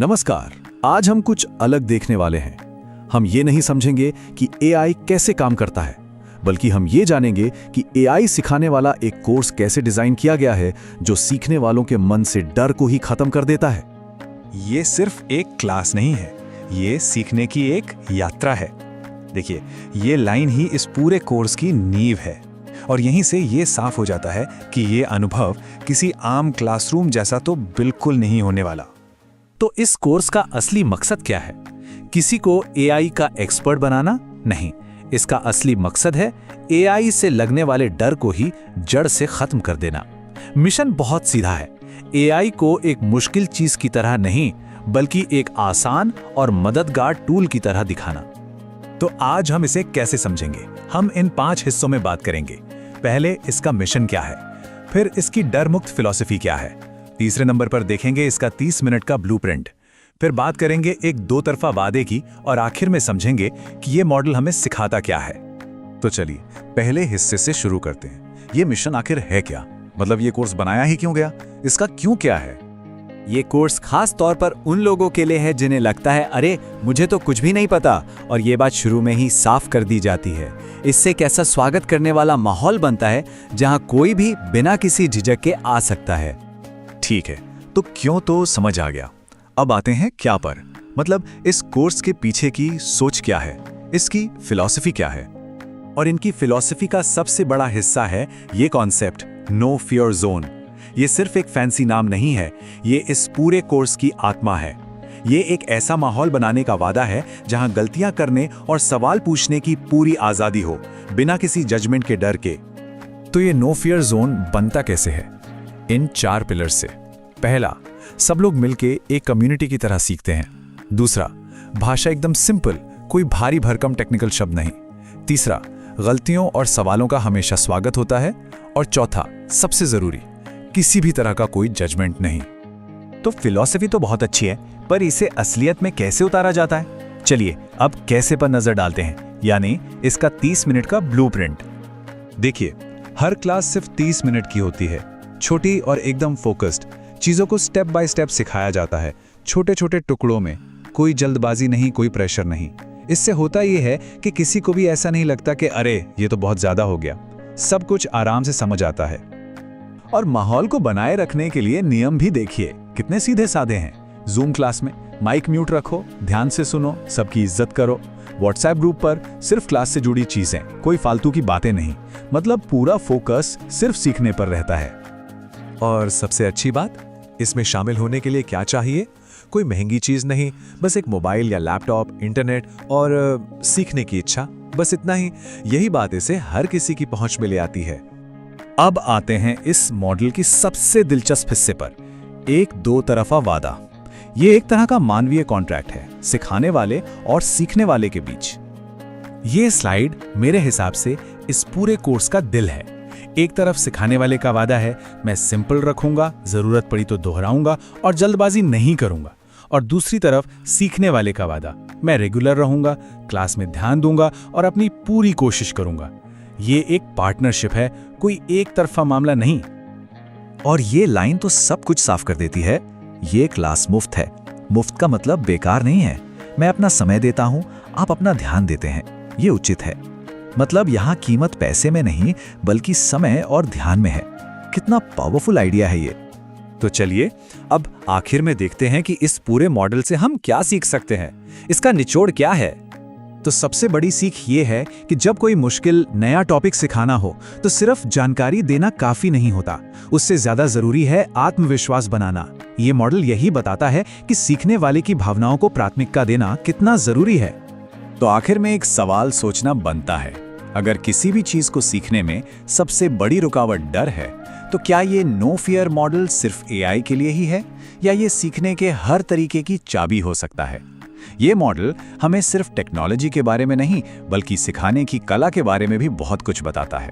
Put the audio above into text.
नमस्कार। आज हम कुछ अलग देखने वाले हैं। हम ये नहीं समझेंगे कि एआई कैसे काम करता है, बल्कि हम ये जानेंगे कि एआई सिखाने वाला एक कोर्स कैसे डिजाइन किया गया है जो सीखने वालों के मन से डर को ही खत्म कर देता है। ये सिर्फ एक क्लास नहीं है, ये सीखने की एक यात्रा है। देखिए, ये लाइन ही इस पूरे कोर्स की नींव है और यहीं से ये साफ हो जाता है कि ये अनुभव किसी आम क्लासरूम जैसा तो बिल्कुल नहीं होने वाला। तो इस कोर्स का असली मकसद क्या है? किसी को एआई का एक्सपर्ट बनाना नहीं, इसका असली मकसद है एआई से लगने वाले डर को ही जड़ से खत्म कर देना। मिशन बहुत सीधा है, एआई को एक मुश्किल चीज की तरह नहीं बल्कि एक आसान और मददगार टूल की तरह दिखाना। तो आज हम इसे कैसे समझेंगे? हम इन 5 हिस्सों में बात करेंगे। पहले इसका मिशन क्या है, फिर इसकी डर मुक्त फिलॉसफी क्या है, तीसरे नंबर पर देखेंगे इसका 30 मिनट का ब्लूप्रिंट, फिर बात करेंगे एक दो तरफा वादे की और आखिर में समझेंगे कि ये मॉडल हमें सिखाता क्या है। तो चलिए पहले हिस्से से शुरू करते हैं। ये मिशन आखिर है क्या? मतलब ये कोर्स बनाया ही क्यों गया? इसका क्यों क्या है? ये कोर्स खास तौर पर उन लोगों के लिए है जिन्हें लगता है अरे मुझे तो कुछ भी नहीं पता, और ये बात शुरू में ही साफ कर दी जाती है। इससे एक ऐसा स्वागत करने वाला माहौल बनता है जहां कोई भी बिना किसी झिझक के आ सकता है। ठीक है, तो क्यों तो समझ आ गया। अब आते हैं क्या पर। मतलब इस कोर्स के पीछे की सोच क्या है, इसकी फिलॉसफी क्या है। और इनकी फिलॉसफी का सबसे बड़ा हिस्सा है ये कॉन्सेप्ट नो फियर जोन। ये सिर्फ एक फैंसी नाम नहीं है, ये इस पूरे कोर्स की आत्मा है। ये एक ऐसा माहौल बनाने का वादा है जहां गलतियां करने और सवाल पूछने की पूरी आजादी हो, बिना किसी जजमेंट के डर के। तो ये नो फियर जोन बनता कैसे है? इन 4 पिलर्स से। पहला, सब लोग मिलके एक कम्युनिटी की तरह सीखते हैं। दूसरा, भाषा एकदम सिंपल, कोई भारी भरकम टेक्निकल शब्द नहीं। तीसरा, गलतियों और सवालों का हमेशा स्वागत होता है। और चौथा, सबसे जरूरी, किसी भी तरह का कोई जजमेंट नहीं। तो फिलॉसफी तो बहुत अच्छी है, पर इसे असलियत में कैसे उतारा जाता है? चलिए अब कैसे पर नजर डालते हैं, यानी इसका 30 मिनट का ब्लूप्रिंट। देखिए, हर क्लास सिर्फ 30 मिनट की होती है, छोटी और एकदम फोकस्ड। चीजों को स्टेप बाय स्टेप सिखाया जाता है, छोटे छोटे टुकड़ों में। कोई जल्दबाजी नहीं, कोई प्रेशर नहीं। इससे होता यह है कि किसी को भी ऐसा नहीं लगता कि अरे ये तो बहुत ज्यादा हो गया। सब कुछ आराम से समझ आता है। और माहौल को बनाए रखने के लिए नियम भी देखिए, कितने सीधे साधे हैं। जूम क्लास में माइक म्यूट रखो, ध्यान से सुनो, सबकी इज्जत करो। व्हाट्सएप ग्रुप पर सिर्फ क्लास से जुड़ी चीजें, कोई फालतू की बातें नहीं। मतलब पूरा फोकस सिर्फ सीखने पर रहता है। और सबसे अच्छी बात, इसमें शामिल होने के लिए क्या चाहिए? कोई महंगी चीज नहीं, बस एक मोबाइल या लैपटॉप, इंटरनेट और सीखने की इच्छा, बस इतना ही। यही बात इसे हर किसी की पहुंच में ले आती है। अब आते हैं इस मॉडल की सबसे दिलचस्प हिस्से पर, एक दो तरफा वादा। ये एक तरह का मानवीय कॉन्ट्रैक्ट है, सिखाने वाले और सीखने वाले के बीच। ये स्लाइड मेरे हिसाब से इस पूरे कोर्स का दिल है। एक तरफ सिखाने वाले का वादा है, मैं सिंपल रखूंगा, जरूरत पड़ी तो दोहराऊंगा और जल्दबाजी नहीं करूंगा। और दूसरी तरफ सीखने वाले का वादा, मैं रेगुलर रहूंगा, क्लास में ध्यान दूंगा और अपनी पूरी कोशिश करूंगा। ये एक पार्टनरशिप है, कोई एक तरफा मामला नहीं। और ये लाइन तो सब कुछ साफ कर देती है। ये क्लास मुफ्त है। मुफ्त का मतलब बेकार नहीं है। मैं अपना समय देता हूं, आप अपना ध्यान देते हैं, ये उचित है। मतलब यहाँ कीमत पैसे में नहीं बल्कि समय और ध्यान में है। कितना पावरफुल आइडिया है ये। तो चलिए अब आखिर में देखते हैं कि इस पूरे मॉडल से हम क्या सीख सकते हैं, इसका निचोड़ क्या है। तो सबसे बड़ी सीख ये है कि जब कोई मुश्किल नया टॉपिक सिखाना हो तो सिर्फ जानकारी देना काफी नहीं होता, उससे ज्यादा जरूरी है आत्मविश्वास बनाना। ये मॉडल यही बताता है कि सीखने वाले की भावनाओं को प्राथमिकता देना कितना जरूरी है। तो आखिर में एक सवाल सोचना बनता है, अगर किसी भी चीज को सीखने में सबसे बड़ी रुकावट डर है, तो क्या ये नो फियर मॉडल सिर्फ एआई के लिए ही है या ये सीखने के हर तरीके की चाबी हो सकता है? ये मॉडल हमें सिर्फ टेक्नोलॉजी के बारे में नहीं बल्कि सिखाने की कला के बारे में भी बहुत कुछ बताता है।